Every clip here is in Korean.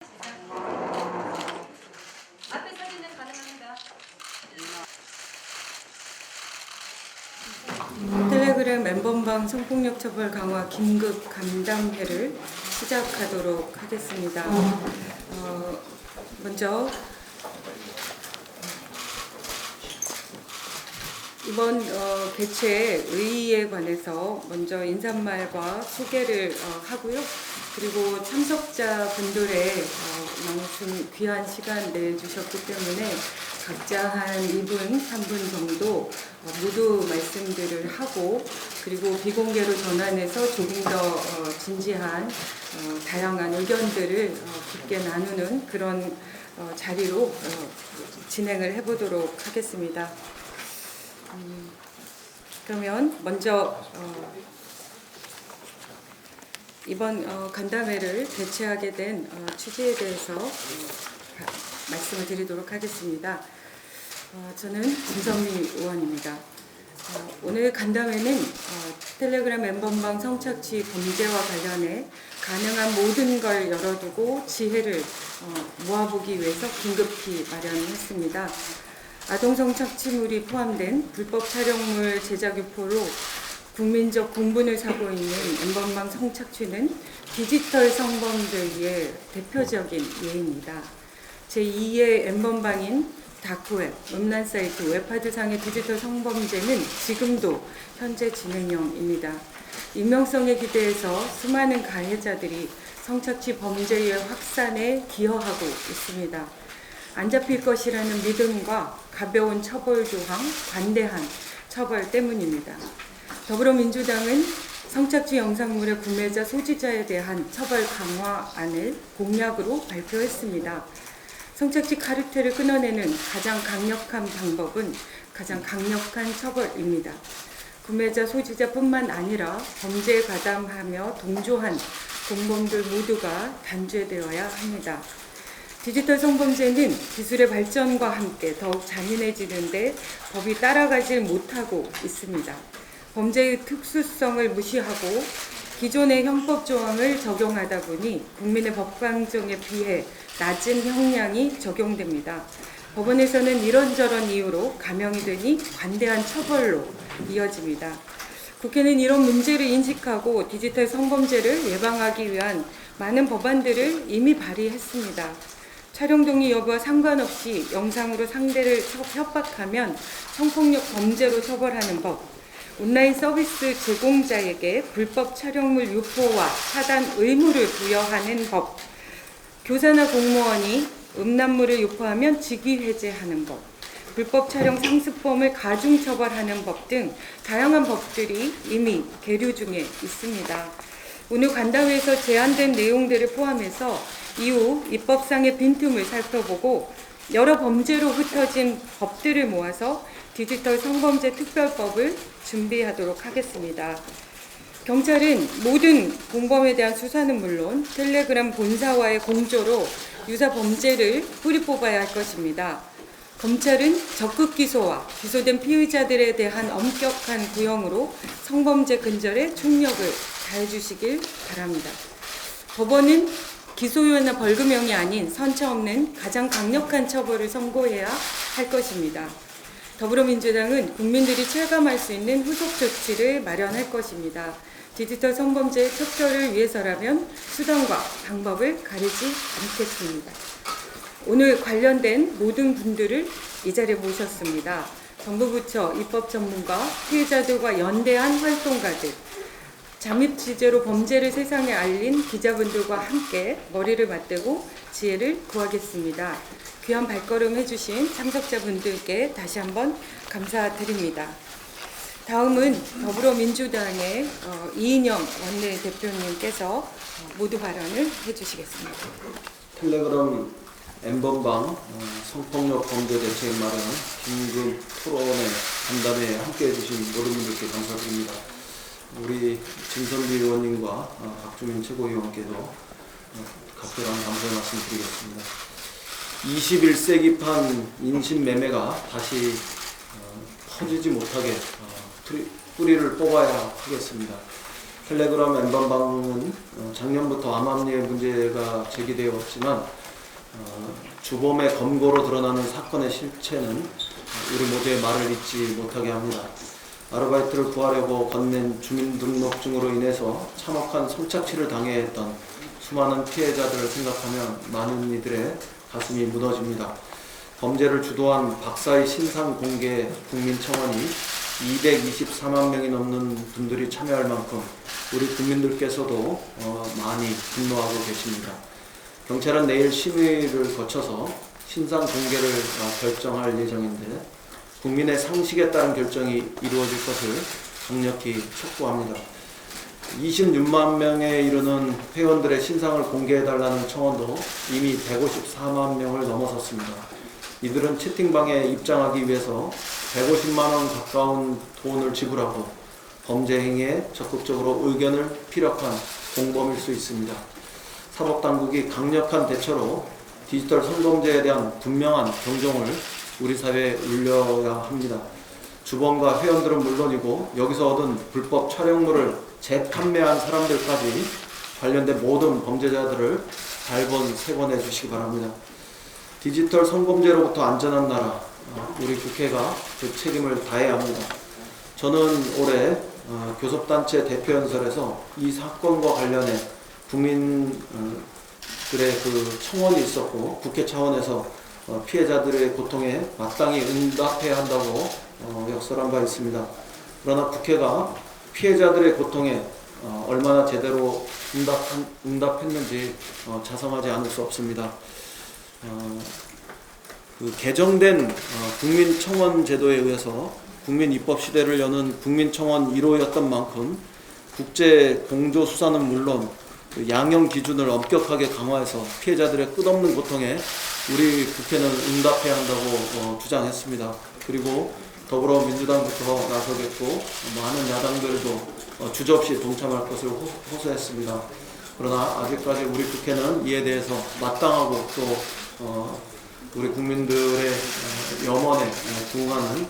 앞에 사진은 가능합니다. 텔레그램 엠번방 성폭력 처벌 강화 긴급 간담회를 시작하도록 하겠습니다. 먼저 이번 개최 의의에 관해서 먼저 인사말과 소개를 하고요. 그리고 참석자분들의 많은 귀한 시간 내주셨기 때문에 각자 한 2분, 3분 정도 모두 말씀들을 하고, 그리고 비공개로 전환해서 조금 더 진지한 다양한 의견들을 깊게 나누는 그런 자리로 진행을 해보도록 하겠습니다. 그러면 먼저 이번 간담회를 개최하게 된 취지에 대해서 말씀을 드리도록 하겠습니다. 저는 김선미 의원입니다. 오늘 간담회는 텔레그램 엠번방 성착취 범죄와 관련해 가능한 모든 걸 열어두고 지혜를 모아보기 위해서 긴급히 마련했습니다. 아동 성착취물이 포함된 불법 촬영물 제작 유포로 국민적 공분을 사고 있는 엠번방 성착취는 디지털 성범죄의 대표적인 예입니다. 제2의 엠번방인 다크웹, 음란사이트, 웹하드상의 디지털 성범죄는 지금도 현재 진행형입니다. 익명성에 기대해서 수많은 가해자들이 성착취 범죄의 확산에 기여하고 있습니다. 안 잡힐 것이라는 믿음과 가벼운 처벌 조항, 관대한 처벌 때문입니다. 더불어민주당은 성착취 영상물의 구매자, 소지자에 대한 처벌 강화안을 공약으로 발표했습니다. 성착취 카르텔을 끊어내는 가장 강력한 방법은 가장 강력한 처벌입니다. 구매자, 소지자뿐만 아니라 범죄에 가담하며 동조한 공범들 모두가 단죄되어야 합니다. 디지털 성범죄는 기술의 발전과 함께 더욱 잔인해지는데 법이 따라가지 못하고 있습니다. 범죄의 특수성을 무시하고 기존의 형법 조항을 적용하다 보니 국민의 법강정에 비해 낮은 형량이 적용됩니다. 법원에서는 이런저런 이유로 감형이 되니 관대한 처벌로 이어집니다. 국회는 이런 문제를 인식하고 디지털 성범죄를 예방하기 위한 많은 법안들을 이미 발의했습니다. 촬영 동의 여부와 상관없이 영상으로 상대를 협박하면 성폭력 범죄로 처벌하는 법, 온라인 서비스 제공자에게 불법 촬영물 유포와 차단 의무를 부여하는 법, 교사나 공무원이 음란물을 유포하면 직위해제하는 법, 불법 촬영 상습범을 가중처벌하는 법 등 다양한 법들이 이미 계류 중에 있습니다. 오늘 간담회에서 제안된 내용들을 포함해서 이후 입법상의 빈틈을 살펴보고 여러 범죄로 흩어진 법들을 모아서 디지털 성범죄 특별법을 준비하도록 하겠습니다. 경찰은 모든 공범에 대한 수사는 물론 텔레그램 본사와의 공조로 유사 범죄를 뿌리 뽑아야 할 것입니다. 검찰은 적극 기소와 기소된 피의자들에 대한 엄격한 구형으로 성범죄 근절에 총력을 다해주시길 바랍니다. 법원은 기소유예나 벌금형이 아닌 선처 없는 가장 강력한 처벌을 선고해야 할 것입니다. 더불어민주당은 국민들이 체감할 수 있는 후속 조치를 마련할 것입니다. 디지털 성범죄 척결을 위해서라면 수단과 방법을 가리지 않겠습니다. 오늘 관련된 모든 분들을 이 자리에 모셨습니다. 정부 부처, 입법 전문가, 피해자들과 연대한 활동가들, 잠입 취재로 범죄를 세상에 알린 기자분들과 함께 머리를 맞대고 지혜를 구하겠습니다. 귀한 발걸음 해주신 참석자분들께 다시 한번 감사드립니다. 다음은 더불어민주당의 이인영 원내대표님께서 모두 발언을 해주시겠습니다. 텔레그램 엠번방 성폭력 범죄 대책 마련 긴급 토론회 간담회에 함께해 주신 모든 분들께 감사드립니다. 우리 진선미 의원님과 박주민 최고위원께도 각별한 감사 말씀드리겠습니다. 21세기판 인신매매가 다시 퍼지지 못하게 뿌리를 뽑아야 하겠습니다. 텔레그램 엠번방은 작년부터 암암리의 문제가 제기되어 왔지만 주범의 검거로 드러나는 사건의 실체는 우리 모두의 말을 잊지 못하게 합니다. 아르바이트를 구하려고 건넨 주민등록증으로 인해서 참혹한 성착취를 당해 했던 수많은 피해자들을 생각하면 많은 이들의 가슴이 무너집니다. 범죄를 주도한 박사의 신상 공개 국민청원이 224만 명이 넘는 분들이 참여할 만큼 우리 국민들께서도 많이 분노하고 계십니다. 경찰은 내일 심의를 거쳐서 신상 공개를 결정할 예정인데 국민의 상식에 따른 결정이 이루어질 것을 강력히 촉구합니다. 26만 명에 이르는 회원들의 신상을 공개해달라는 청원도 이미 154만 명을 넘어섰습니다. 이들은 채팅방에 입장하기 위해서 150만 원 가까운 돈을 지불하고 범죄 행위에 적극적으로 의견을 피력한 공범일 수 있습니다. 사법당국이 강력한 대처로 디지털 성범죄에 대한 분명한 경종을 우리 사회에 울려야 합니다. 주범과 회원들은 물론이고 여기서 얻은 불법 촬영물을 재판매한 사람들까지 관련된 모든 범죄자들을 발본 세번해 주시기 바랍니다. 디지털 성범죄로부터 안전한 나라, 우리 국회가 그 책임을 다해야 합니다. 저는 올해 교섭단체 대표연설에서 이 사건과 관련해 국민들의 그 청원이 있었고 국회 차원에서 피해자들의 고통에 마땅히 응답해야 한다고 역설한 바 있습니다. 그러나 국회가 피해자들의 고통에 얼마나 제대로 응답했는지 자성하지 않을 수 없습니다. 그 개정된 국민청원 제도에 의해서 국민입법 시대를 여는 국민청원 1호였던 만큼 국제 공조 수사는 물론 그 양형 기준을 엄격하게 강화해서 피해자들의 끝없는 고통에 우리 국회는 응답해야 한다고 주장했습니다. 그리고 더불어민주당부터 나서겠고 많은 야당들도 주저없이 동참할 것을 호소했습니다. 그러나 아직까지 우리 국회는 이에 대해서 마땅하고 또 우리 국민들의 염원에 부응하는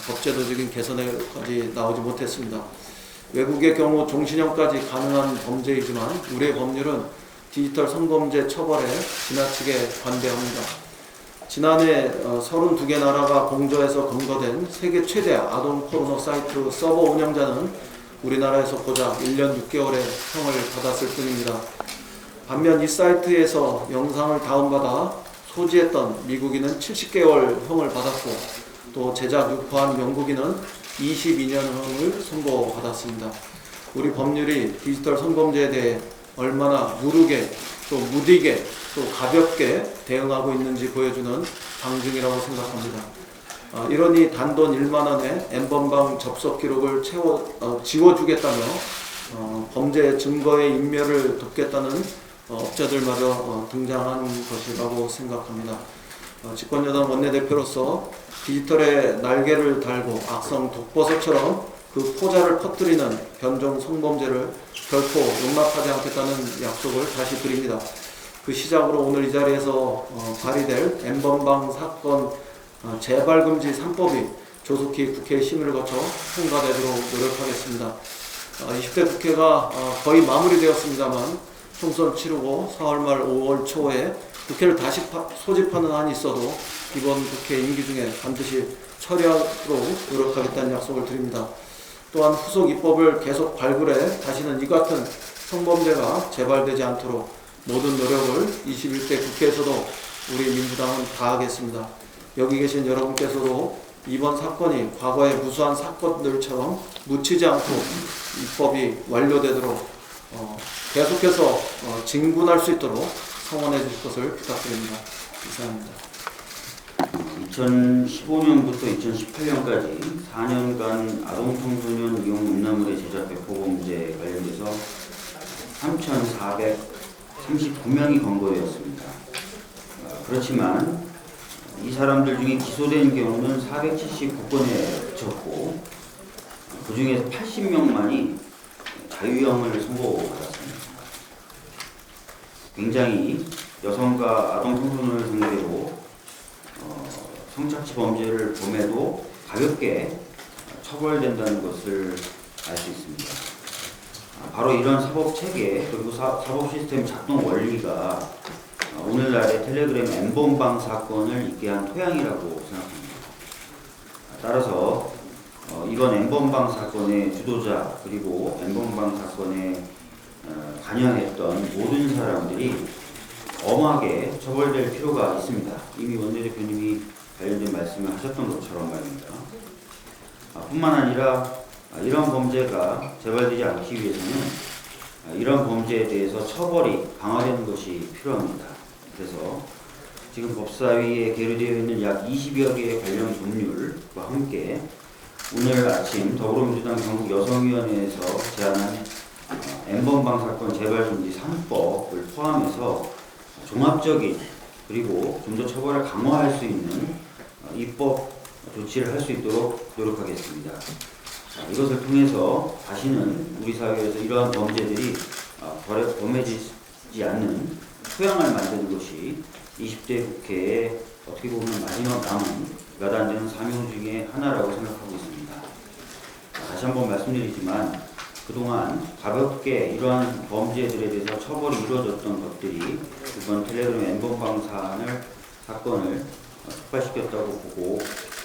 법제도적인 개선에까지 나오지 못했습니다. 외국의 경우 종신형까지 가능한 범죄이지만 우리의 법률은 디지털 성범죄 처벌에 지나치게 관대합니다. 지난해 32개 나라가 공조해서 검거된 세계 최대 아동 포르노 사이트 서버 운영자는 우리나라에서 고작 1년 6개월의 형을 받았을 뿐입니다. 반면 이 사이트에서 영상을 다운받아 소지했던 미국인은 70개월 형을 받았고 또 제작 유포한 영국인은 22년형을 선고받았습니다. 우리 법률이 디지털 성범죄에 대해 얼마나 무르게 또 무디게 또 가볍게 대응하고 있는지 보여주는 방증이라고 생각합니다. 이러니 단돈 1만 원에 엠번방 접속 기록을 지워주겠다며 범죄 증거의 인멸을 돕겠다는 업자들마저 등장한 것이라고 생각합니다. 집권여당 원내대표로서 디지털에 날개를 달고 악성 독버섯처럼 그 포자를 퍼뜨리는 변종 성범죄를 결코 용납하지 않겠다는 약속을 다시 드립니다. 그 시작으로 오늘 이 자리에서 발의될 엠번방 사건 재발금지 3법이 조속히 국회 심의를 거쳐 통과되도록 노력하겠습니다. 20대 국회가 거의 마무리되었습니다만 총선 치르고 4월 말 5월 초에 국회를 다시 소집하는 한이 있어도 이번 국회 임기 중에 반드시 처리하도록 노력하겠다는 약속을 드립니다. 또한 후속 입법을 계속 발굴해 다시는 이 같은 성범죄가 재발되지 않도록 모든 노력을 21대 국회에서도 우리 민주당은 다하겠습니다. 여기 계신 여러분께서도 이번 사건이 과거의 무수한 사건들처럼 묻히지 않고 입법이 완료되도록 계속해서 진군할 수 있도록 성원해 주실 것을 부탁드립니다. 이상입니다. 2015년부터 2018년까지 4년간 아동청소년 이용 음란물의 제작 배포 범죄 관련돼서 3,439명이 검거되었습니다. 그렇지만 이 사람들 중에 기소된 경우는 479건에 그쳤고 그 중에서 80명만이 자유형을 선고받았습니다. 굉장히 여성과 아동 청소년을 상대로 성착취 범죄를 범해도 가볍게 처벌된다는 것을 알 수 있습니다. 바로 이런 사법 체계 그리고 사법 시스템 작동 원리가 오늘날의 텔레그램 N번방 사건을 있게 한 토양이라고 생각합니다. 따라서 이번 N번방 사건의 주도자 그리고 N번방 사건에 관여했던 모든 사람들이 엄하게 처벌될 필요가 있습니다. 이미 원내대표님이 관련된 말씀을 하셨던 것처럼 말입니다. 뿐만 아니라 이런 범죄가 재발되지 않기 위해서는 이런 범죄에 대해서 처벌이 강화되는 것이 필요합니다. 그래서 지금 법사위에 계류되어 있는 약 20여 개의 관련 법률과 함께 오늘 아침 더불어민주당 경북여성위원회에서 제안한 N번방 사건 재발금지 3법을 포함해서 종합적인 그리고 좀 더 처벌을 강화할 수 있는 입법 조치를 할 수 있도록 노력하겠습니다. 이것을 통해서 다시는 우리 사회에서 이러한 범죄들이 범해지지 않는 토양을 만드는 것이 20대 국회의 어떻게 보면 마지막 남은 몇 안 되는 사명 중에 하나라고 생각하고 있습니다. 다시 한번 말씀드리지만 그동안 가볍게 이러한 범죄들에 대해서 처벌이 이루어졌던 것들이 이번 텔레그램 N번방 사건을 촉발시켰다고 보고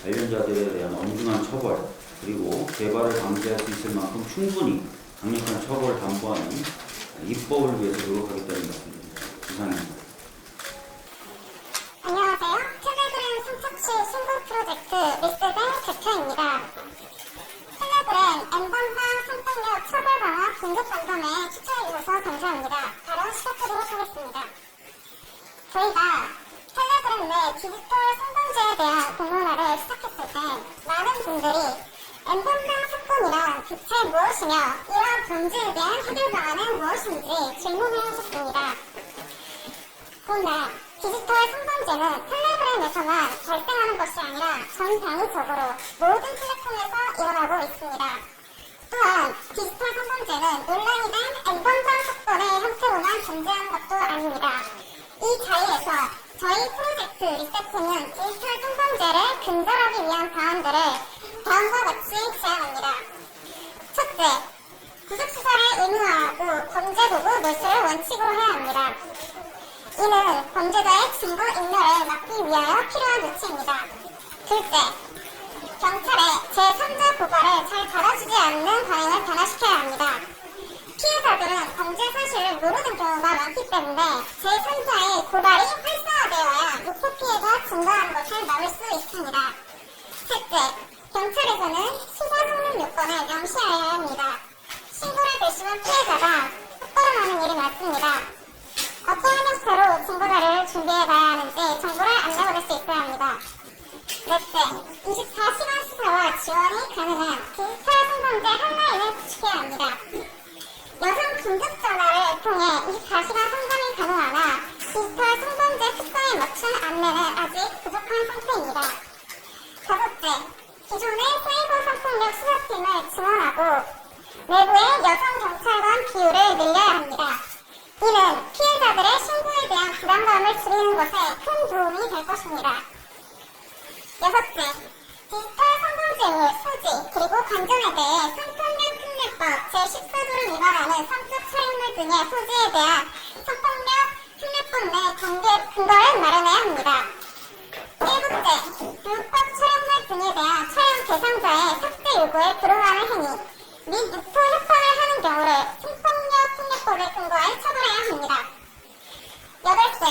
관련자들에 대한 엄중한 처벌 그리고 재발을 방지할 수 있을 만큼 충분히 강력한 처벌을 담보하는 입법을 위해서 노력하겠다는 말씀입니다. 이상입니다. 안녕하세요. 텔레그램 선착시 신고 프로젝트 리스벤 대표입니다. 텔레그램 N번방 성폭력 처벌 강화 긴급 간담회 추천해주셔서 감사합니다. 바로 시작하도록 하겠습니다. 저희가 텔레그램 내 디지털 성범죄에 대한 공론화를 시작했을 때 많은 분들이 N번방 사건이란 대체 무엇이며 이러한 범죄에 대한 해결 방안은 무엇인지 질문을 하셨습니다. 그런데 디지털 성범죄는 텔레그램에서만 발생하는 것이 아니라 전 단위적으로 모든 플랫폼에서 일어나고 있습니다. 또한 디지털 성범죄는 논란이 된 N번방 사건의 형태로만 존재하는 것도 아닙니다. 이 자리에서 저희 프로젝트 리세팅은 디지털 성범죄를 근절하기 위한 방안들을 다음과 같이 제안합니다. 첫째, 구속수사를 의무화하고 범죄도구 몰수를 원칙으로 해야 합니다. 이는 범죄자의 증거 인멸을 막기 위하여 필요한 조치입니다. 둘째, 경찰의 제3자 고발을 잘 받아주지 않는 관행을 변화시켜야 합니다. 피해자들은 범죄 사실을 모르는 경우가 많기 때문에 제3자의 고발이 활성화되어야 목표 피해가 증가하는 것을 막을 수 있습니다. 셋째, 경찰에서는 수사 성능 요건을 명시하여야 합니다. 신고를 대신한 피해자가 헛걸음하는 일이 많습니다. 어떤 형태로 증거자료를 준비해가야 하는지 정보를 안내받을 수 있어야 합니다. 넷째, 24시간 수사와 지원이 가능한 디지털 성범죄 핫라인을 구축해야 합니다. 여성 긴급전화를 통해 24시간 상담이 가능하나 디지털 성범죄 특성에 맞춘 안내는 아직 부족한 상태입니다. 다섯째, 기존의 사이버 성폭력 수사팀을 증원하고 내부의 여성 경찰관 비율을 늘려야 합니다. 이는 피해자들의 신고에 대한 부담감을 줄이는 것에 큰 도움이 될 것입니다. 여섯째, 디지털 성범죄물 소지 그리고 관점에 대해 성폭력 특례법 제14조를 위반하는 성적 촬영물 등의 소지에 대한 성폭력 특례법 내 근거를 마련해야 합니다. 일곱째, 불법 촬영물 등에 대한 촬영 대상자의 삭제 요구에 불응하는 행위 및 유포 협박을 하는 경우를 성폭력 특례법에 근거해 처벌해야 합니다. 여덟째,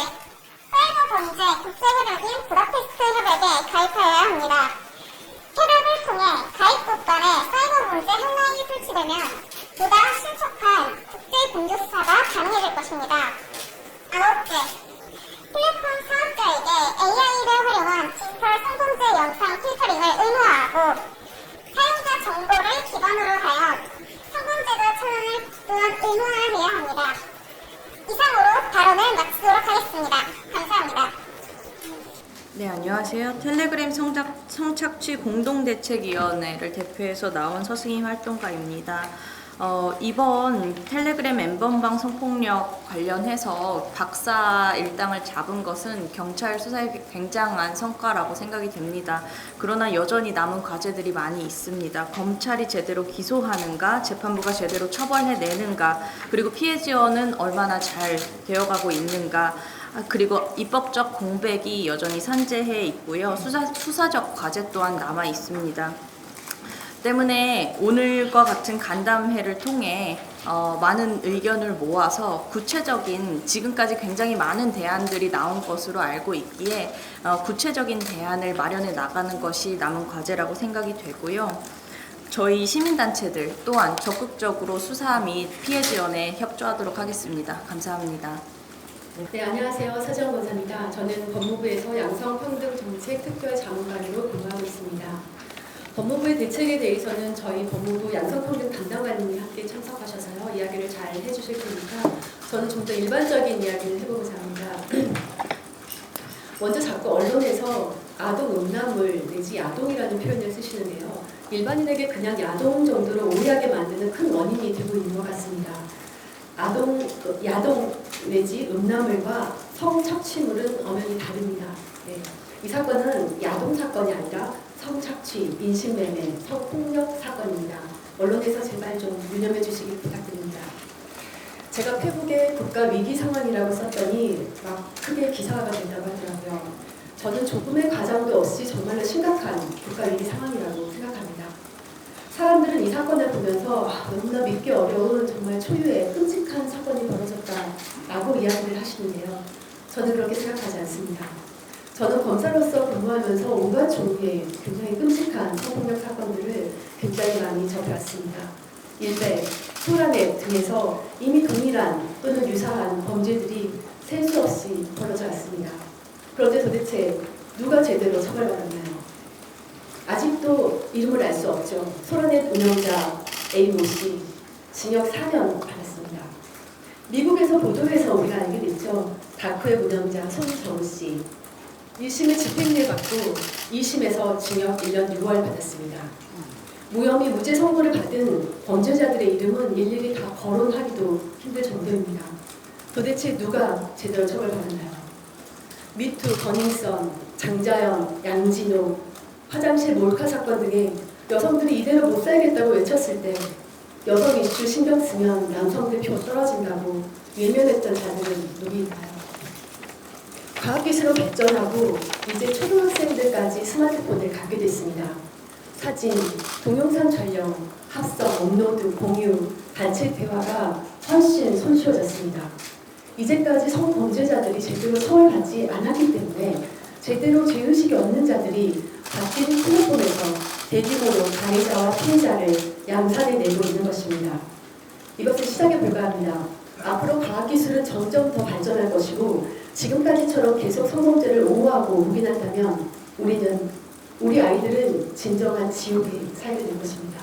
사이버 범죄 국제협약인 부다페스트 협약에 가입하여야 합니다. 협약을 통해 가입국 간의 사이버 범죄 핫라인이 설치되면 보다 신속한 국제 공조 수사가 가능해질 것입니다. 아홉째, 플랫폼 사업자에게 AI를 활용한 디지털 성범죄 영상 필터링을 의무화하고 사용자 정보를 기반으로 하여 성범죄자 처단을 또한 의무화해야 합니다. 이상으로 발언을 마치도록 하겠습니다. 감사합니다. 네, 안녕하세요. 텔레그램 성착취 공동대책위원회를 대표해서 나온 서승임 활동가입니다. 이번 텔레그램 N번방 성폭력 관련해서 박사 일당을 잡은 것은 경찰 수사에 굉장한 성과라고 생각이 됩니다. 그러나 여전히 남은 과제들이 많이 있습니다. 검찰이 제대로 기소하는가, 재판부가 제대로 처벌해내는가, 그리고 피해 지원은 얼마나 잘 되어가고 있는가, 그리고 입법적 공백이 여전히 산재해 있고요. 수사적 과제 또한 남아 있습니다. 때문에 오늘과 같은 간담회를 통해 많은 의견을 모아서 구체적인, 지금까지 굉장히 많은 대안들이 나온 것으로 알고 있기에 구체적인 대안을 마련해 나가는 것이 남은 과제라고 생각이 되고요. 저희 시민단체들 또한 적극적으로 수사 및 피해 지원에 협조하도록 하겠습니다. 감사합니다. 네, 안녕하세요. 서지영 권사입니다. 저는 법무부에서 양성평등정책 특별자문관으로 근무하고 있습니다. 법무부의 대책에 대해서는 저희 법무부 양성평등 담당관님이 함께 참석하셔서요. 이야기를 잘 해주실 테니까 저는 좀 더 일반적인 이야기를 해보고자 합니다. 먼저 자꾸 언론에서 아동 음란물 내지 야동이라는 표현을 쓰시는데요. 일반인에게 그냥 야동 정도로 오해하게 만드는 큰 원인이 되고 있는 것 같습니다. 야동 내지 음란물과 성착취물은 엄연히 다릅니다. 네. 이 사건은 야동 사건이 아니라 성착취, 인신매매, 성폭력 사건입니다. 언론에서 제발 좀 유념해 주시기 부탁드립니다. 제가 페북에 국가 위기 상황이라고 썼더니 막 크게 기사화가 된다고 하더라고요. 저는 조금의 과장도 없이 정말로 심각한 국가 위기 상황이라고 생각합니다. 사람들은 이 사건을 보면서 너무나 믿기 어려운 정말 초유의 끔찍한 사건이 벌어졌다라고 이야기를 하시는데요. 저는 그렇게 생각하지 않습니다. 저는 검사로서 근무하면서 온갖 종류의 굉장히 끔찍한 성폭력 사건들을 굉장히 많이 접해왔습니다. 일베, 소라넷 등에서 이미 동일한 또는 유사한 범죄들이 셀 수 없이 벌어져 왔습니다. 그런데 도대체 누가 제대로 처벌받았나요? 아직도 이름을 알 수 없죠. 소라넷 운영자 A모 씨, 징역 4년 받았습니다. 미국에서 보도해서 우리가 알게 됐죠. 다크웹 운영자 손정우 씨, 1심에 집행유예 받고 2심에서 징역 1년 6월 받았습니다. 무혐의 무죄 선고를 받은 범죄자들의 이름은 일일이 다 거론하기도 힘들 정도입니다. 도대체 누가 제대로 처벌받았나요? 미투, 버닝썬, 장자연, 양진호, 화장실 몰카 사건 등의 여성들이 이대로 못 살겠다고 외쳤을 때 여성 이슈 신경 쓰면 남성들 표 떨어진다고 외면했던 자들은 누구인가요? 과학기술로 발전하고 이제 초등학생들까지 스마트폰을 갖게 됐습니다. 사진, 동영상 촬영, 합성, 업로드, 공유, 단체 대화가 훨씬 손쉬워졌습니다. 이제까지 성범죄자들이 제대로 처벌받지 않았기 때문에 제대로 죄의식이 없는 자들이 바뀐 스마트폰에서 대규모로 가해자와 피해자를 양산해내고 있는 것입니다. 이것은 시작에 불과합니다. 앞으로 과학기술은 점점 더 발전할 것이고 지금까지처럼 계속 성범죄를 옹호하고 묵인한다면 우리 아이들은 진정한 지옥에 살게 될 것입니다.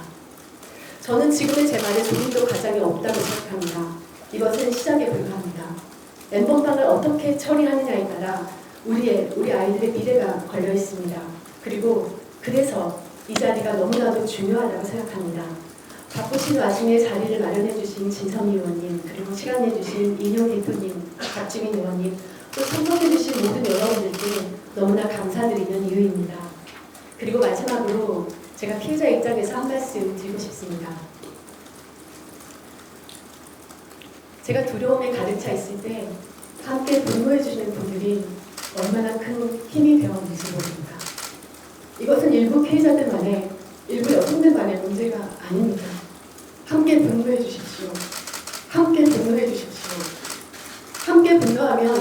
저는 지금의 제 말에 조금도 가장이 없다고 생각합니다. 이것은 시작에 불과합니다. N번방을 어떻게 처리하느냐에 따라 우리 아이들의 미래가 걸려 있습니다. 그리고 그래서 이 자리가 너무나도 중요하다고 생각합니다. 바쁘신 와중에 자리를 마련해 주신 진선미 의원님, 그리고 시간 내주신 인용 대표님, 박주민 의원님, 또 참석해 주신 모든 여러분들께 너무나 감사드리는 이유입니다. 그리고 마지막으로 제가 피해자 입장에서 한 말씀 드리고 싶습니다. 제가 두려움에 가득 차 있을 때 함께 분노해 주시는 분들이 얼마나 큰 힘이 되었는지 모릅니다. 이것은 일부 피해자들만의, 일부 여성들만의 문제가 아닙니다. 함께 분노해 주십시오. 함께 분노해 주십시오. 함께 분노하면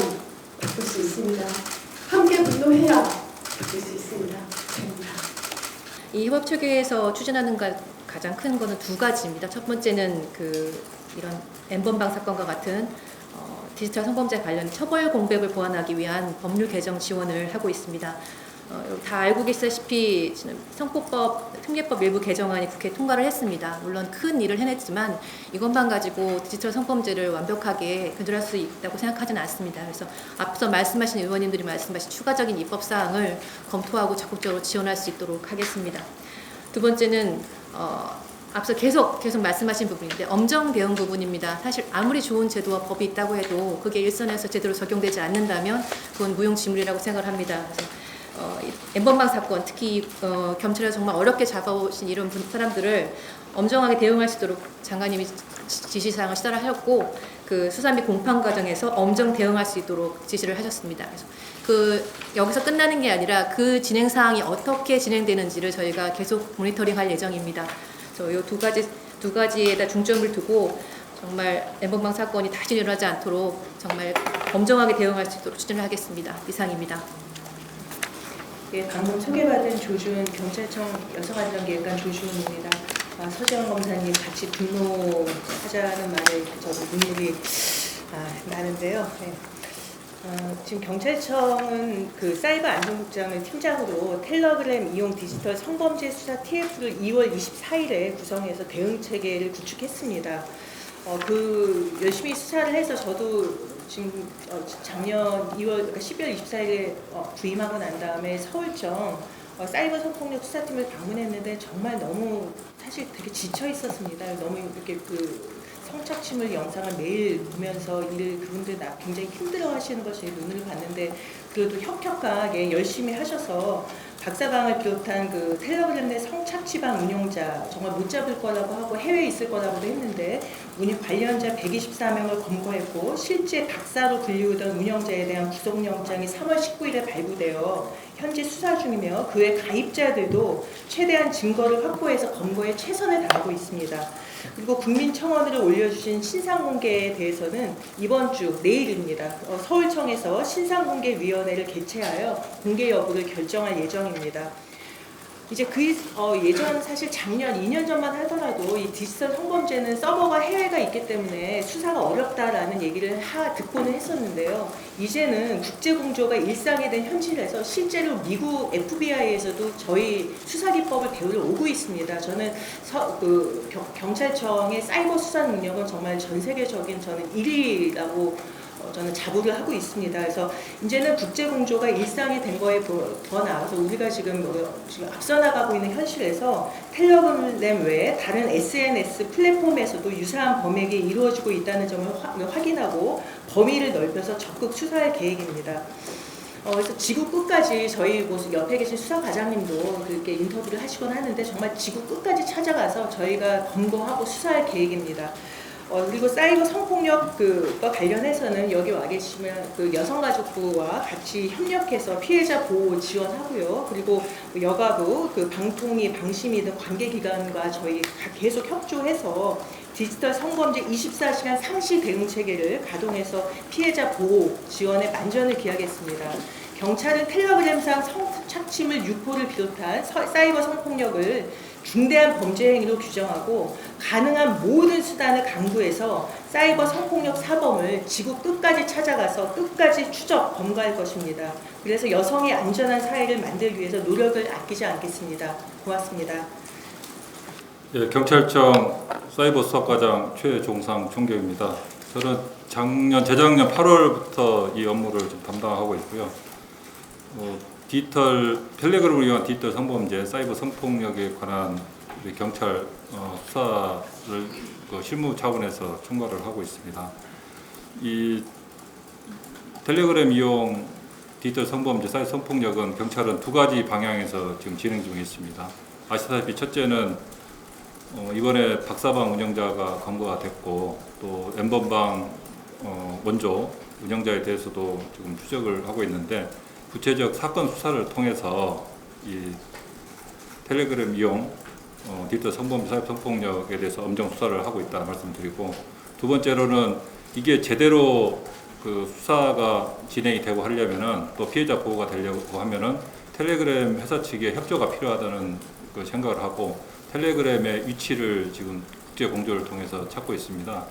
바꿀 수 있습니다. 함께 분노해야 바꿀 수 있습니다. 이 협업 체계에서 추진하는 가장 큰 거는 두 가지입니다. 첫 번째는 이런 N번방 사건과 같은 디지털 성범죄 관련 처벌 공백을 보완하기 위한 법률 개정 지원을 하고 있습니다. 다 알고 계시다시피 성폭법 특례법 일부 개정안이 국회 통과를 했습니다. 물론 큰 일을 해냈지만 이것만 가지고 디지털 성범죄를 완벽하게 근절할 수 있다고 생각하지는 않습니다. 그래서 앞서 말씀하신 의원님들이 말씀하신 추가적인 입법 사항을 검토하고 적극적으로 지원할 수 있도록 하겠습니다. 두 번째는 앞서 계속 말씀하신 부분인데 엄정 대응 부분입니다. 사실 아무리 좋은 제도와 법이 있다고 해도 그게 일선에서 제대로 적용되지 않는다면 그건 무용지물이라고 생각을 합니다. 그래서 엠번방 사건 특히 경찰에서 정말 어렵게 잡아오신 이런 사람들을 엄정하게 대응할 수 있도록 장관님이 지시사항을 시달하셨고 그 수사 및 공판 과정에서 엄정 대응할 수 있도록 지시를 하셨습니다. 그래서 여기서 끝나는 게 아니라 그 진행 사항이 어떻게 진행되는지를 저희가 계속 모니터링할 예정입니다. 그래서 이 두 가지에다 중점을 두고 정말 엠번방 사건이 다시 일어나지 않도록 정말 엄정하게 대응할 수 있도록 추진을 하겠습니다. 이상입니다. 예, 방금 소개받은 조준 경찰청 여성안전기획관 조준입니다. 서재원 검사님 같이 분노하자는 말에 저도 눈물이 나는데요. 네. 지금 경찰청은 그 사이버 안전국장을 팀장으로 텔레그램 이용 디지털 성범죄 수사 TF를 2월 24일에 구성해서 대응 체계를 구축했습니다. 열심히 수사를 해서 저도 지금 작년 12월 24일에 부임하고 난 다음에 서울청 사이버 성폭력 수사팀을 방문했는데 정말 너무 사실 되게 지쳐 있었습니다. 너무 이렇게 성착취물 영상을 매일 보면서 그분들 굉장히 힘들어하시는 것을 눈을 봤는데 그래도 혁혁하게 열심히 하셔서 박사방을 비롯한 그 텔레그램 내 성착취방 운용자 정말 못 잡을 거라고 하고 해외에 있을 거라고도 했는데 관련자 124명을 검거했고 실제 박사로 불리우던 운영자에 대한 구속영장이 3월 19일에 발부되어 현재 수사 중이며 그 외 가입자들도 최대한 증거를 확보해서 검거에 최선을 다하고 있습니다. 그리고 국민청원으로 올려주신 신상공개에 대해서는 이번 주 내일입니다. 서울청에서 신상공개위원회를 개최하여 공개 여부를 결정할 예정입니다. 이제 예전 사실 작년 2년 전만 하더라도 이 디지털 성범죄는 서버가 해외가 있기 때문에 수사가 어렵다라는 얘기를 듣고는 했었는데요. 이제는 국제공조가 일상이 된 현실에서 실제로 미국 FBI에서도 저희 수사기법을 배우러 오고 있습니다. 저는 경찰청의 사이버 수사 능력은 정말 전 세계적인 1위라고 저는 자부를 하고 있습니다. 그래서 이제는 국제공조가 일상이 된 거에 더 나아가서 우리가 지금 앞서 나가고 있는 현실에서 텔레그램 외에 다른 SNS 플랫폼에서도 유사한 범행이 이루어지고 있다는 점을 확인하고 범위를 넓혀서 적극 수사할 계획입니다. 그래서 지구 끝까지 저희 옆에 계신 수사과장님도 그렇게 인터뷰를 하시곤 하는데 정말 지구 끝까지 찾아가서 저희가 검거하고 수사할 계획입니다. 그리고 사이버 성폭력과 관련해서는 여기 와 계시면 여성가족부와 같이 협력해서 피해자 보호 지원하고요. 그리고 여가부, 방통위, 방심위 등 관계기관과 저희 계속 협조해서 디지털 성범죄 24시간 상시 대응 체계를 가동해서 피해자 보호 지원에 만전을 기하겠습니다. 경찰은 텔레그램상 성착취물 유포를 비롯한 사이버 성폭력을 중대한 범죄 행위로 규정하고 가능한 모든 수단을 강구해서 사이버 성폭력 사범을 지구 끝까지 찾아가서 끝까지 추적, 검거할 것입니다. 그래서 여성의 안전한 사회를 만들기 위해서 노력을 아끼지 않겠습니다. 고맙습니다. 예, 경찰청 사이버 수사과장 최종상 총경입니다. 저는 재작년 8월부터 이 업무를 좀 담당하고 있고요. 텔레그램을 이용한 디지털 성범죄, 사이버 성폭력에 관한 우리 경찰 수사를 실무 차원에서 총괄을 하고 있습니다. 이 텔레그램 이용 디지털 성범죄, 사이버 성폭력은 경찰은 두 가지 방향에서 지금 진행 중에 있습니다. 아시다시피 첫째는 이번에 박사방 운영자가 검거가 됐고 또 엠번방 원조 운영자에 대해서도 지금 추적을 하고 있는데 구체적 사건 수사를 통해서 이 텔레그램 이용 디지털 성범죄, 사이버 성폭력에 대해서 엄정 수사를 하고 있다 말씀드리고, 두 번째로는 이게 제대로 수사가 진행이 되고 하려면은 또 피해자 보호가 되려고 하면은 텔레그램 회사 측의 협조가 필요하다는 생각을 하고 텔레그램의 위치를 지금 국제 공조를 통해서 찾고 있습니다.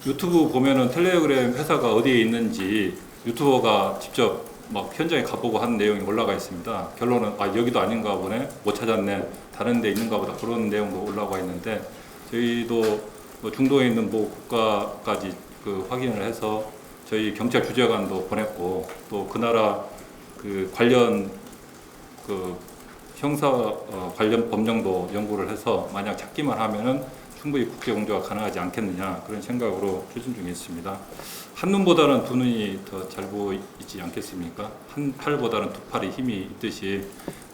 유튜브 보면은 텔레그램 회사가 어디에 있는지 유튜버가 직접 현장에 가보고 한 내용이 올라가 있습니다. 결론은 여기도 아닌가 보네, 못 찾았네, 다른 데 있는가 보다, 그런 내용도 올라가 있는데 저희도 중동에 있는 모 국가까지 확인을 해서 저희 경찰 주재관도 보냈고 또 그 나라 관련 형사 관련 법령도 연구를 해서 만약 찾기만 하면은 충분히 국제 공조가 가능하지 않겠느냐 그런 생각으로 추진 중에 있습니다. 한 눈보다는 두 눈이 더 잘 보이지 않겠습니까? 한 팔보다는 두 팔이 힘이 있듯이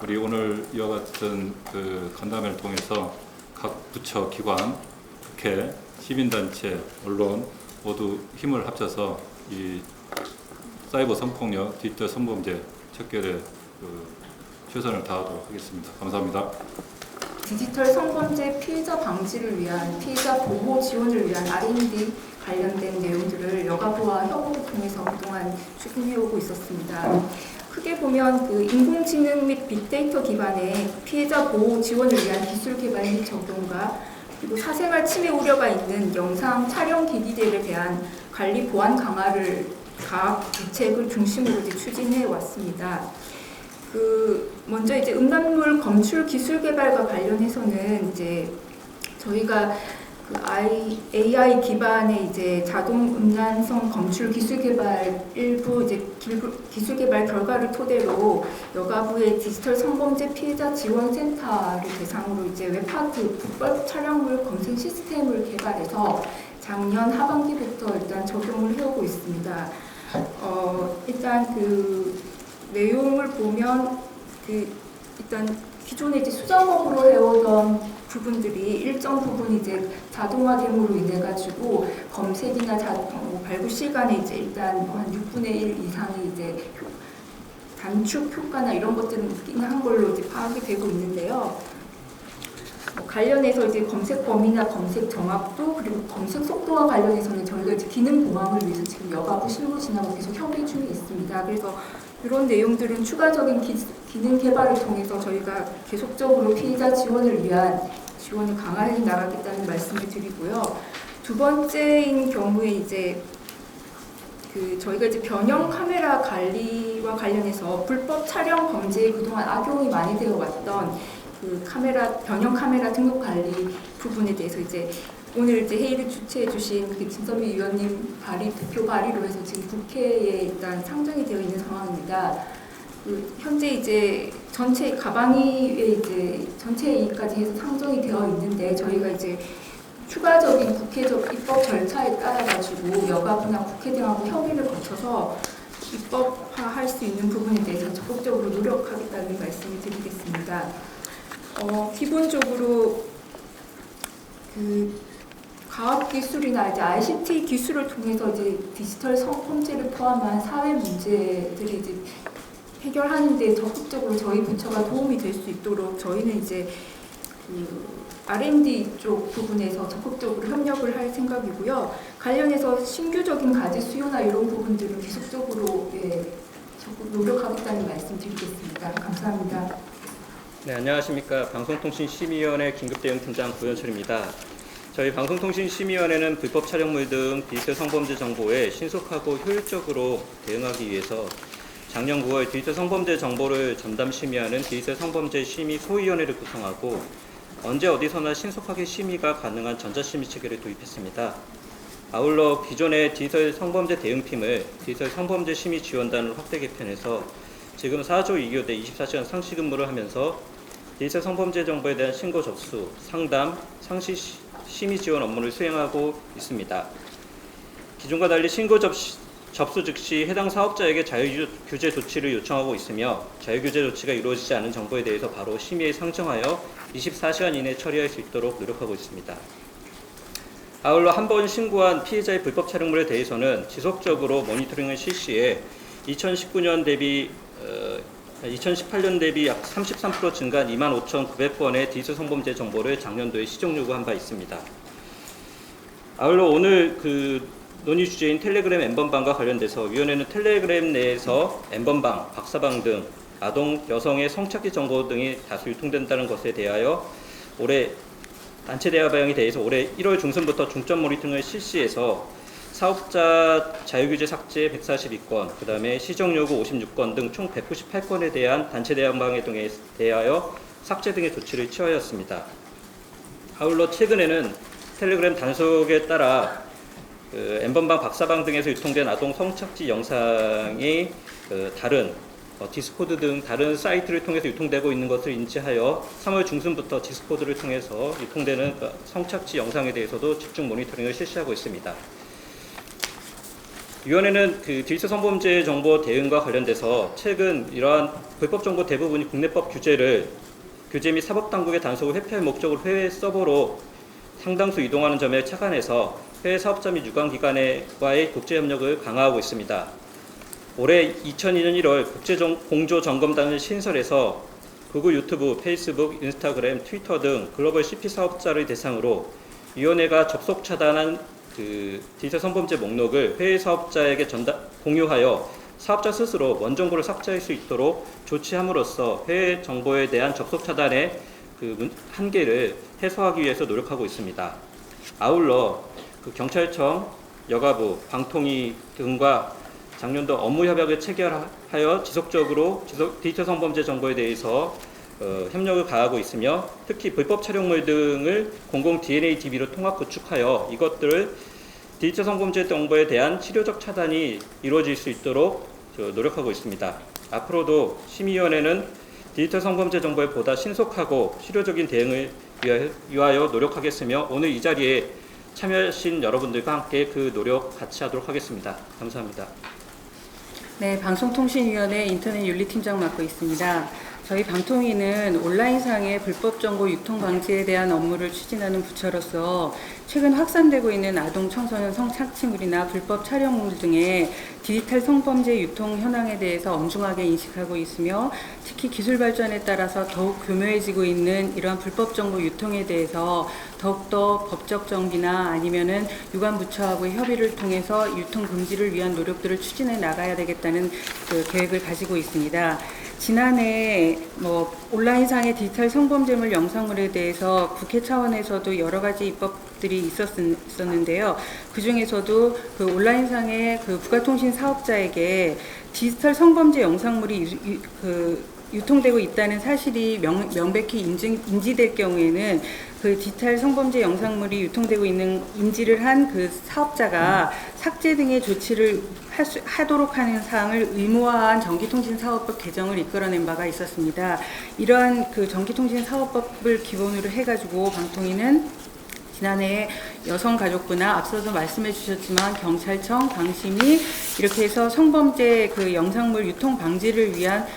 우리 오늘 이와 같은 그 간담회를 통해서 각 부처, 기관, 국회, 시민단체, 언론 모두 힘을 합쳐서 이 사이버 성폭력, 디지털 성범죄 척결에 최선을 다하도록 하겠습니다. 감사합니다. 디지털 성범죄 피해자 방지를 위한 피해자 보호 지원을 위한 R&D 관련된 내용들을 여가부와 협업을 통해서 그동안 추진해오고 있었습니다. 크게 보면 그 인공지능 및 빅데이터 기반의 피해자 보호 지원을 위한 기술 개발 및 적용과 그리고 사생활 침해 우려가 있는 영상 촬영 기기들에 대한 관리 보안 강화를 각 대책을 중심으로 이제 추진해 왔습니다. 먼저 이제 음란물 검출 기술 개발과 관련해서는 이제 저희가 그 AI 기반의 이제 자동 음란성 검출 기술 개발 일부 이제 기술 개발 결과를 토대로 여가부의 디지털 성범죄 피해자 지원 센터를 대상으로 이제 웹하트 불법 촬영물 검색 시스템을 개발해서 작년 하반기부터 일단 적용을 해오고 있습니다. 일단 그 내용을 보면 일단 기존에 이제 수작업으로 해오던 부분들이 일정 부분 이제 자동화됨으로 인해 가지고 검색이나 발굴 시간에 이제 일단 한 6분의 1 이상이 이제 단축 효과나 이런 것들은 있긴 한 걸로 이제 파악이 되고 있는데요. 관련해서 이제 검색 범위나 검색 정확도 그리고 검색 속도와 관련해서는 저희가 이제 기능 보완을 위해서 지금 여가부 실무진하고 계속 협의 중에 있습니다. 그래서 이런 내용들은 추가적인 기능 개발을 통해서 저희가 계속적으로 피해자 지원을 위한 지원을 강화해 나가겠다는 말씀을 드리고요. 두 번째인 경우에 이제 저희가 이제 변형 카메라 관리와 관련해서 불법 촬영 범죄에 그동안 악용이 많이 되어 왔던 변형 카메라 등록 관리 부분에 대해서 이제 오늘 이제 회의를 주최해 주신 진선미 위원님 대표 발의로 해서 지금 국회에 일단 상정이 되어 있는 상황입니다. 현재 이제 전체 가방위에 이제 전체 회의까지 해서 상정이 되어 있는데 저희가 이제 추가적인 국회적 입법 절차에 따라 가지고 여가부나 국회 등하고 협의를 거쳐서 입법화할 수 있는 부분에 대해서 적극적으로 노력하겠다는 말씀을 드리겠습니다. 기본적으로 과학기술이나 이제 ICT 기술을 통해서 이제 디지털 성범죄를 포함한 사회 문제들이 이제 해결하는 데 적극적으로 저희 부처가 도움이 될 수 있도록 저희는 이제 R&D 쪽 부분에서 적극적으로 협력을 할 생각이고요. 관련해서 신규적인 과제 수요나 이런 부분들은 계속적으로 적극 노력하겠다는 말씀 드리겠습니다. 감사합니다. 네, 안녕하십니까. 방송통신심의위원회 긴급대응팀장 고현철입니다. 저희 방송통신심의위원회는 불법 촬영물 등 디지털 성범죄 정보에 신속하고 효율적으로 대응하기 위해서 작년 9월 디지털 성범죄 정보를 전담 심의하는 디지털 성범죄 심의 소위원회를 구성하고 언제 어디서나 신속하게 심의가 가능한 전자심의 체계를 도입했습니다. 아울러 기존의 디지털 성범죄 대응팀을 디지털 성범죄 심의 지원단으로 확대 개편해서 지금 4조 2교 대 24시간 상시 근무를 하면서 디지털 성범죄 정보에 대한 신고 접수, 상담, 상시 심의 지원 업무를 수행하고 있습니다. 기존과 달리 신고 접수 즉시 해당 사업자에게 자유규제 조치를 요청하고 있으며 자유규제 조치가 이루어지지 않은 정보에 대해서 바로 심의에 상정하여 24시간 이내에 처리할 수 있도록 노력하고 있습니다. 아울러 한 번 신고한 피해자의 불법 촬영물에 대해서는 지속적으로 모니터링을 실시해 2018년 대비 약 33% 증가한 25,900건의 디지털 성범죄 정보를 작년도에 시정 요구한 바 있습니다. 아울러 오늘 논의 주제인 텔레그램 N번방과 관련돼서 위원회는 텔레그램 내에서 N번방, 박사방 등 아동, 여성의 성착취 정보 등이 다수 유통된다는 것에 대하여 올해 단체 대화 방향에 대해서 올해 1월 중순부터 중점 모니터링을 실시해서 사업자 자유규제 삭제 142건, 그 다음에 시정 요구 56건 등 총 198건에 대한 단체 대화 방향에 대하여 삭제 등의 조치를 취하였습니다. 아울러 최근에는 텔레그램 단속에 따라 N번방, 박사방 등에서 유통된 아동 성착취 영상이 다른 디스코드 등 다른 사이트를 통해서 유통되고 있는 것을 인지하여 3월 중순부터 디스코드를 통해서 유통되는 성착취 영상에 대해서도 집중 모니터링을 실시하고 있습니다. 위원회는 디지털 성범죄 정보 대응과 관련돼서 최근 이러한 불법 정보 대부분이 국내법 규제 및 사법당국의 단속을 회피할 목적으로 해외 서버로 상당수 이동하는 점에 착안해서 해외 사업자 및 유관기관과의 국제협력을 강화하고 있습니다. 올해 2002년 1월 국제공조점검단을 신설해서 구글, 유튜브, 페이스북, 인스타그램, 트위터 등 글로벌 CP 사업자를 대상으로 위원회가 접속 차단한 디지털 성범죄 목록을 해외 사업자에게 공유하여 사업자 스스로 원정보를 삭제할 수 있도록 조치함으로써 해외 정보에 대한 접속 차단의 한계를 해소하기 위해서 노력하고 있습니다. 아울러 경찰청, 여가부, 방통위 등과 작년도 업무 협약을 체결하여 지속적으로 디지털 성범죄 정보에 대해서 협력을 가하고 있으며 특히 불법 촬영물 등을 공공 DNA DB로 통합 구축하여 이것들을 디지털 성범죄 정보에 대한 치료적 차단이 이루어질 수 있도록 노력하고 있습니다. 앞으로도 심의위원회는 디지털 성범죄 정보에 보다 신속하고 실효적인 대응을 위하여 노력하겠으며 오늘 이 자리에 참여하신 여러분들과 함께 그 노력 같이 하도록 하겠습니다. 감사합니다. 네, 방송통신위원회 인터넷윤리팀장 맡고 있습니다. 저희 방통위는 온라인상의 불법 정보 유통 방지에 대한 업무를 추진하는 부처로서 최근 확산되고 있는 아동 청소년 성착취물이나 불법 촬영물 등의 디지털 성범죄 유통 현황에 대해서 엄중하게 인식하고 있으며 특히 기술 발전에 따라서 더욱 교묘해지고 있는 이러한 불법 정보 유통에 대해서 더욱더 법적 정비나 아니면은 유관 부처하고의 협의를 통해서 유통 금지를 위한 노력들을 추진해 나가야 되겠다는 계획을 가지고 있습니다. 지난해 온라인상의 디지털 성범죄물 영상물에 대해서 국회 차원에서도 여러 가지 입법들이 있었는데요. 그 중에서도 온라인상의 부가통신 사업자에게 디지털 성범죄 영상물이 유통되고 있다는 사실이 명백히 인지될 경우에는 디지털 성범죄 영상물이 유통되고 있는 인지를 한 사업자가 삭제 등의 조치를 하도록 하는 사항을 의무화한 전기통신사업법 개정을 이끌어낸 바가 있었습니다. 이러한 전기통신사업법을 기본으로 해가지고 방통위는 지난해 여성가족부나 앞서도 말씀해 주셨지만 경찰청, 방심이 이렇게 해서 성범죄 영상물 유통 방지를 위한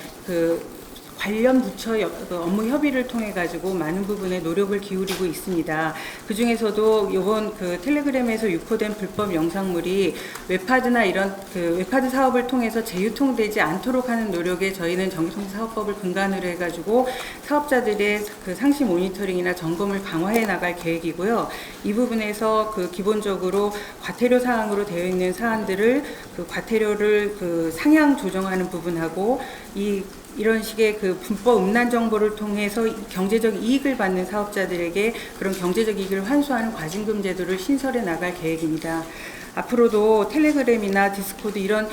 관련 부처 업무 협의를 통해 가지고 많은 부분에 노력을 기울이고 있습니다. 그 중에서도 이번 텔레그램에서 유포된 불법 영상물이 웹하드나 이런 웹하드 사업을 통해서 재유통되지 않도록 하는 노력에 저희는 전기통신사업법을 근간으로 해가지고 사업자들의 상시 모니터링이나 점검을 강화해 나갈 계획이고요. 이 부분에서 기본적으로 과태료 사항으로 되어 있는 사안들을 과태료를 상향 조정하는 부분하고 이런 식의 불법 음란 정보를 통해서 경제적 이익을 받는 사업자들에게 그런 경제적 이익을 환수하는 과징금 제도를 신설해 나갈 계획입니다. 앞으로도 텔레그램이나 디스코드 이런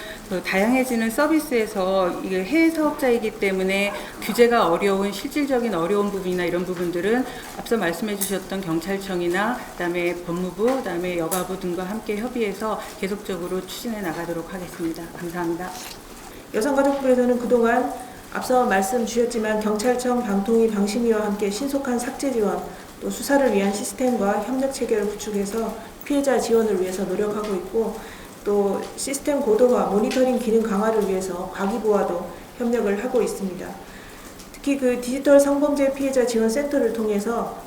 다양해지는 서비스에서 이게 해외 사업자이기 때문에 규제가 어려운 실질적인 어려운 부분이나 이런 부분들은 앞서 말씀해 주셨던 경찰청이나 그다음에 법무부, 그다음에 여가부 등과 함께 협의해서 계속적으로 추진해 나가도록 하겠습니다. 감사합니다. 여성가족부에서는 그동안 앞서 말씀 주셨지만 경찰청, 방통위, 방심위와 함께 신속한 삭제 지원, 또 수사를 위한 시스템과 협력 체계를 구축해서 피해자 지원을 위해서 노력하고 있고 또 시스템 고도화, 모니터링 기능 강화를 위해서 과기부와도 협력을 하고 있습니다. 특히 디지털 성범죄 피해자 지원센터를 통해서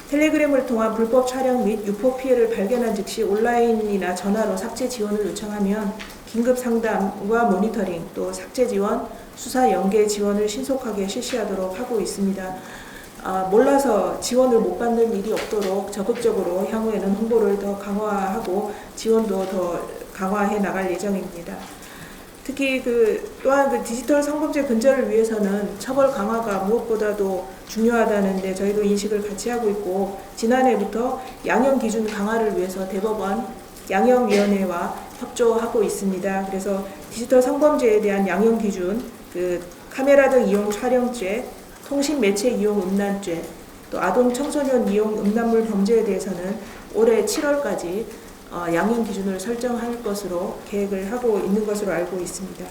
텔레그램을 통한 불법 촬영 및 유포 피해를 발견한 즉시 온라인이나 전화로 삭제 지원을 요청하면 긴급 상담과 모니터링, 또 삭제 지원, 수사 연계 지원을 신속하게 실시하도록 하고 있습니다. 몰라서 지원을 못 받는 일이 없도록 적극적으로 향후에는 홍보를 더 강화하고 지원도 더 강화해 나갈 예정입니다. 특히 또한 디지털 성범죄 근절을 위해서는 처벌 강화가 무엇보다도 중요하다는데 저희도 인식을 같이 하고 있고 지난해부터 양형 기준 강화를 위해서 대법원 양형위원회와 협조하고 있습니다. 그래서 디지털 성범죄에 대한 양형 기준, 카메라 등 이용 촬영죄, 통신 매체 이용 음란죄, 또 아동 청소년 이용 음란물 범죄에 대해서는 올해 7월까지 양형 기준을 설정할 것으로 계획을 하고 있는 것으로 알고 있습니다.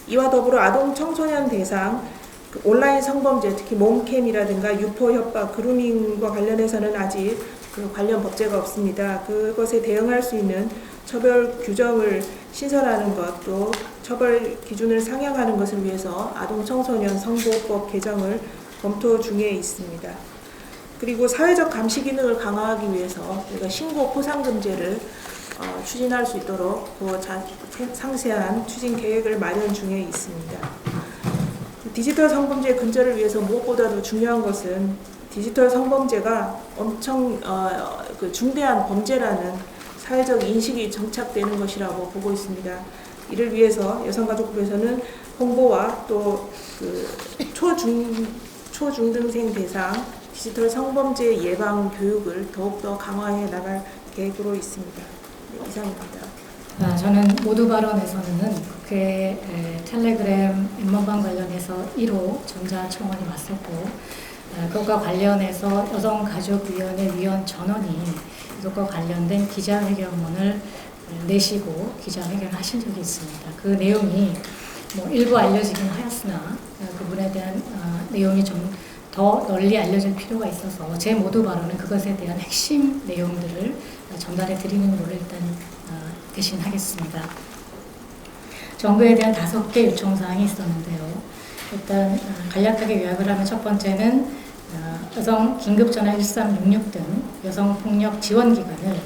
이와 더불어 아동 청소년 대상 온라인 성범죄, 특히 몸캠이라든가 유포 협박, 그루밍과 관련해서는 아직 관련 법제가 없습니다. 그것에 대응할 수 있는 처벌 규정을 신설하는 것, 또 처벌 기준을 상향하는 것을 위해서 아동 청소년 성보호법 개정을 검토 중에 있습니다. 그리고 사회적 감시 기능을 강화하기 위해서 우리가 신고 포상금제를 추진할 수 있도록 상세한 추진 계획을 마련 중에 있습니다. 디지털 성범죄 근절을 위해서 무엇보다도 중요한 것은 디지털 성범죄가 엄청 중대한 범죄라는 사회적 인식이 정착되는 것이라고 보고 있습니다. 이를 위해서 여성가족부에서는 홍보와 또 초중등생 대상 디지털 성범죄 예방 교육을 더욱더 강화해 나갈 계획으로 있습니다. 네, 이상입니다. 저는 모두 발언에서는 국회 텔레그램 엠번방 관련해서 1호 전자청원이 왔었고, 그것과 관련해서 여성가족위원회 위원 전원이 이것과 관련된 기자회견문을 내시고 기자회견을 하신 적이 있습니다. 그 내용이 일부 알려지긴 하였으나 그분에 대한 내용이 좀 더 널리 알려질 필요가 있어서 제 모두 발언은 그것에 대한 핵심 내용들을 전달해 드리는 걸로 일단 대신하겠습니다. 정부에 대한 5개 요청사항이 있었는데요. 일단 간략하게 요약을 하면 첫 번째는 여성 긴급전화 1366 등 여성폭력 지원기관을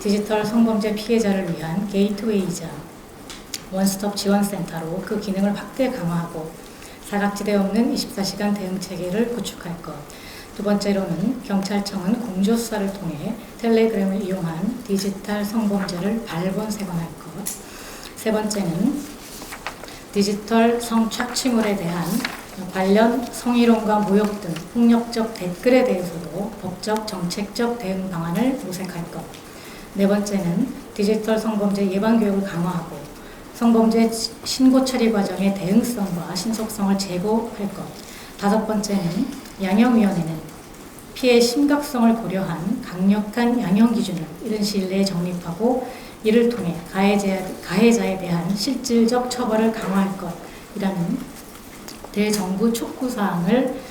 디지털 성범죄 피해자를 위한 게이트웨이이자 원스톱 지원센터로 그 기능을 확대 강화하고 사각지대 없는 24시간 대응체계를 구축할 것. 두 번째로는 경찰청은 공조수사를 통해 텔레그램을 이용한 디지털 성범죄를 발본색원할 것. 세 번째는 디지털 성착취물에 대한 관련 성희롱과 모욕 등 폭력적 댓글에 대해서도 법적, 정책적 대응 방안을 모색할 것. 네 번째는 디지털 성범죄 예방교육을 강화하고 성범죄 신고 처리 과정의 대응성과 신속성을 제고할 것. 다섯 번째는 양형위원회는 피해 심각성을 고려한 강력한 양형 기준을 이른 시일 내에 정립하고 이를 통해 가해자에 대한 실질적 처벌을 강화할 것이라는 대정부 촉구사항을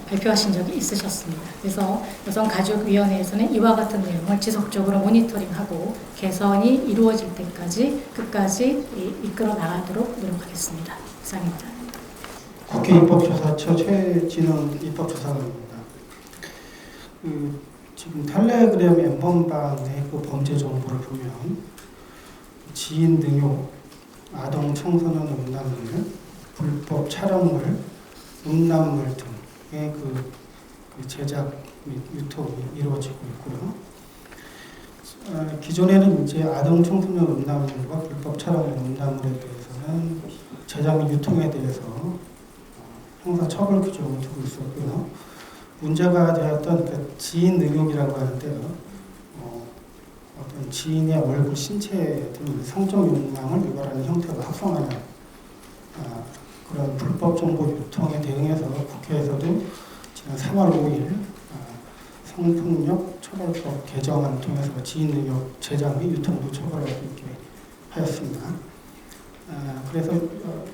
발표하신 적이 있으셨습니다. 그래서 여성가족위원회에서는 이와 같은 내용을 지속적으로 모니터링하고 개선이 이루어질 때까지 끝까지 이끌어 나가도록 노력하겠습니다. 이상입니다. 국회 입법조사처 최진원 입법조사관입니다. 지금 텔레그램 엠번방의 범죄 정보를 보면 지인 등용, 아동 청소년 음란물, 불법 촬영물, 음란물 등의 제작 및 유통이 이루어지고 있고요. 기존에는 이제 아동 청소년 음란물과 불법 촬영물 음란물에 대해서는 제작 및 유통에 대해서 형사 처벌 규정을 두고 있었고요. 문제가 되었던 지인 능욕이라고 하는데요. 어떤 지인의 얼굴, 신체 등 성적 욕망을 유발하는 형태로 합성하는 그런 불법 정보 유통에 대응해서 국회에서도 지난 3월 5일 성폭력 처벌법 개정안을 통해서 지인 능욕 제작 및 유통도 처벌할 수 있게 하였습니다. 그래서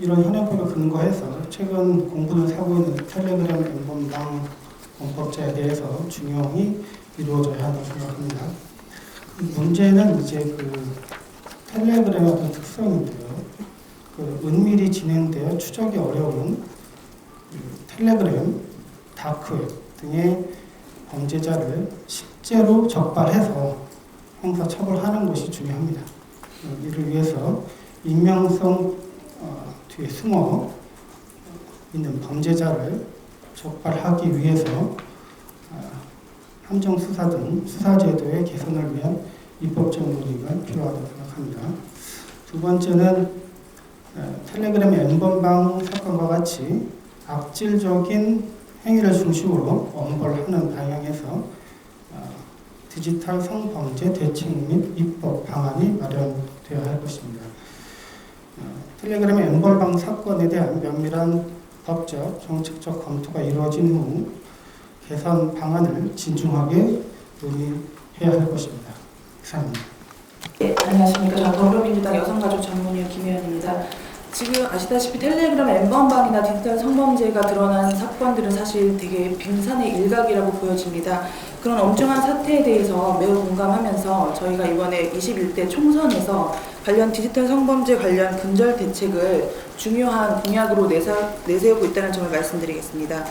이런 현행법을 근거해서 최근 공분을 사고 있는 텔레그램 엠번방 범법자에 대해서 중형이 이루어져야 한다고 생각합니다. 문제는 이제 텔레그램의 어떤 특성인데요. 은밀히 진행되어 추적이 어려운 텔레그램, 다크웹 등의 범죄자를 실제로 적발해서 형사 처벌하는 것이 중요합니다. 이를 위해서 익명성 뒤에 숨어 있는 범죄자를 적발하기 위해서 함정수사 등 수사제도의 개선을 위한 입법적 논의가 필요하다고 생각합니다. 두 번째는 텔레그램 엠번방 사건과 같이 악질적인 행위를 중심으로 엄벌하는 방향에서 디지털 성범죄 대책 및 입법 방안이 마련되어야 할 것입니다. 텔레그램 엠번방 사건에 대한 면밀한 법적, 정책적 검토가 이루어진 후 개선 방안을 진중하게 논의해야 할 것입니다. 이상입니다. 네, 안녕하십니까. 저는 더불어민주당 여성가족 전문위원 김혜연입니다. 지금 아시다시피 텔레그램 N번방이나 디지털 성범죄가 드러난 사건들은 사실 되게 빙산의 일각이라고 보여집니다. 그런 엄중한 사태에 대해서 매우 공감하면서 저희가 이번에 21대 총선에서 관련 디지털 성범죄 관련 근절 대책을 중요한 공약으로 내세우고 있다는 점을 말씀드리겠습니다.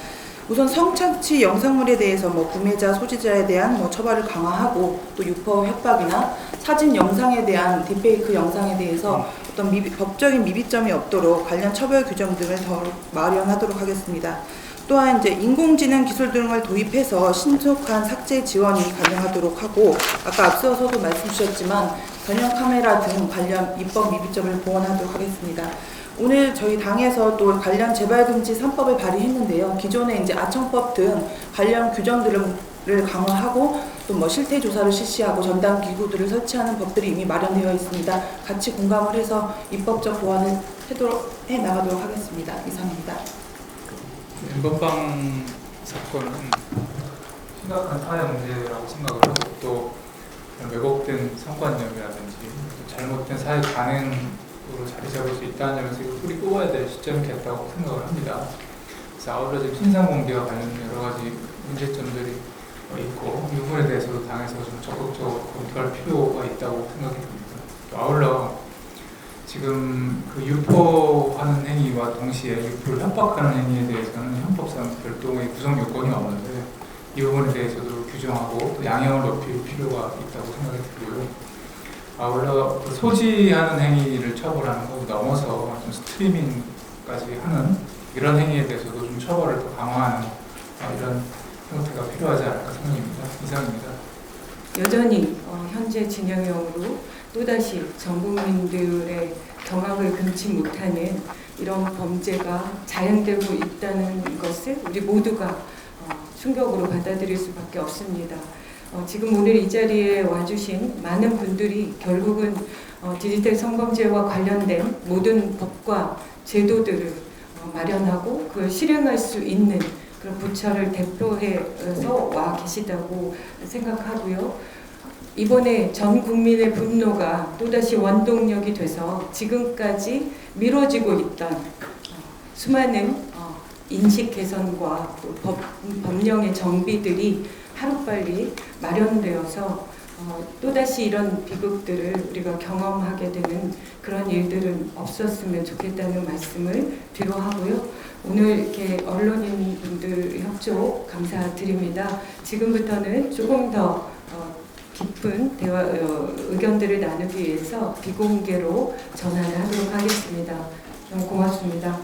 우선 성착취 영상물에 대해서 구매자, 소지자에 대한 처벌을 강화하고, 또 유포 협박이나 사진 영상에 대한 딥페이크 영상에 대해서 어떤 법적인 미비점이 없도록 관련 처벌 규정 등을 더 마련하도록 하겠습니다. 또한 이제 인공지능 기술 등을 도입해서 신속한 삭제 지원이 가능하도록 하고, 아까 앞서서도 말씀 주셨지만 전용 카메라 등 관련 입법 미비점을 보완하도록 하겠습니다. 오늘 저희 당에서 또 관련 재발금지 3법을 발의했는데요. 기존의 이제 아청법 등 관련 규정들을 강화하고, 또 실태 조사를 실시하고 전담 기구들을 설치하는 법들이 이미 마련되어 있습니다. 같이 공감을 해서 입법적 보완을 해 나가도록 하겠습니다. 이상입니다. N번방 사건은 심각한 사회 문제라고 생각을 하고, 또 왜곡된 선관념이라든지 또 잘못된 사회 관행으로 자리 잡을 수 있다는 점에서 이거 뿌리 뽑아야 될 시점이 됐다고 생각을 합니다. 그래서 아울러 지금 신상공개와 관련된 여러 가지 문제점들이 있고, 이 부분에 대해서도 당에서 좀 적극적으로 검토할 필요가 있다고 생각이 듭니다. 또 아울러 지금 그 유포하는 행위와 동시에 유포를 협박하는 행위에 대해서는 형법상 별도의 구성 요건이 없는데, 이 부분에 대해서도 규정하고 또 양형을 높일 필요가 있다고 생각이 들고요. 아울러 그 소지하는 행위를 처벌하는 것 넘어서 좀 스트리밍까지 하는 이런 행위에 대해서도 좀 처벌을 더 강화하는 이런 형태가 필요하지 않을까 생각입니다. 이상입니다. 여전히 현재 진행형으로 또다시 전 국민들의 경악을 금치 못하는 이런 범죄가 자행되고 있다는 것을 우리 모두가 충격으로 받아들일 수밖에 없습니다. 지금 오늘 이 자리에 와주신 많은 분들이 결국은 디지털 성범죄와 관련된 모든 법과 제도들을 마련하고 그걸 실행할 수 있는 그런 부처를 대표해서 와 계시다고 생각하고요. 이번에 전 국민의 분노가 또다시 원동력이 돼서 지금까지 미뤄지고 있던 수많은 인식 개선과 또 법령의 정비들이 하루빨리 마련되어서 또다시 이런 비극들을 우리가 경험하게 되는 그런 일들은 없었으면 좋겠다는 말씀을 뒤로 하고요. 오늘 이렇게 언론인분들 협조 감사드립니다. 지금부터는 조금 더 깊은 대화, 의견들을 나누기 위해서 비공개로 전환을 하도록 하겠습니다. 너무 고맙습니다.